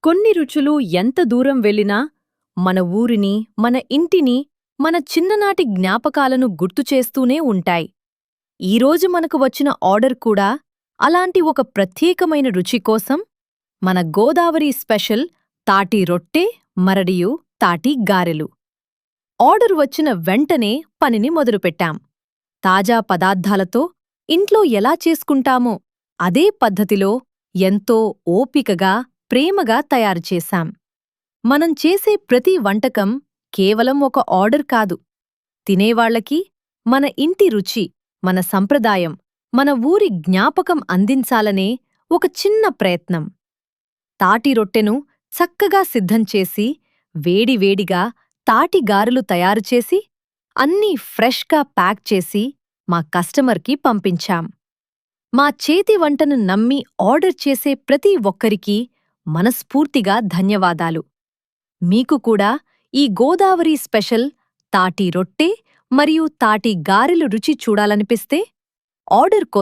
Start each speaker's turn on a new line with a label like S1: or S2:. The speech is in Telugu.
S1: కొన్ని రుచులు ఎంత దూరం వెళ్ళినా మన ఊరిని, మన ఇంటిని, మన చిన్ననాటి జ్ఞాపకాలను గుర్తుచేస్తూనే ఉంటాయి. ఈరోజు మనకు వచ్చిన ఆర్డర్ కూడా అలాంటి ఒక ప్రత్యేకమైన రుచి కోసం, మన గోదావరి స్పెషల్ తాటి రొట్టె మరడియు తాటి గారెలు. ఆర్డర్ వచ్చిన వెంటనే పనిని మొదలుపెట్టాం. తాజా పదార్థాలతో ఇంట్లో ఎలా చేసుకుంటామో అదే పద్ధతిలో ఎంతో ఓపికగా, ప్రేమగా తయారుచేశాం. మనం చేసే ప్రతి వంటకం కేవలం ఒక ఆర్డర్ కాదు. తినేవాళ్లకి మన ఇంటి రుచి, మన సంప్రదాయం, మన ఊరి జ్ఞాపకం అందించాలనే ఒక చిన్న ప్రయత్నం. తాటి రొట్టెను చక్కగా సిద్ధం చేసి, వేడివేడిగా తాటి గారెలు తయారుచేసి, అన్నీ ఫ్రెష్గా ప్యాక్ చేసి మా కస్టమర్కి పంపించాం. మా చేతి వంటను నమ్మి ఆర్డర్ చేసే ప్రతి ఒక్కరికీ మనస్ఫూర్తిగా ధన్యవాదాలు. మీకు కూడా ఈ గోదావరి స్పెషల్ తాటి రొట్టె మరియు తాటి గారెలు రుచి చూడాలనిపిస్తే ఆర్డర్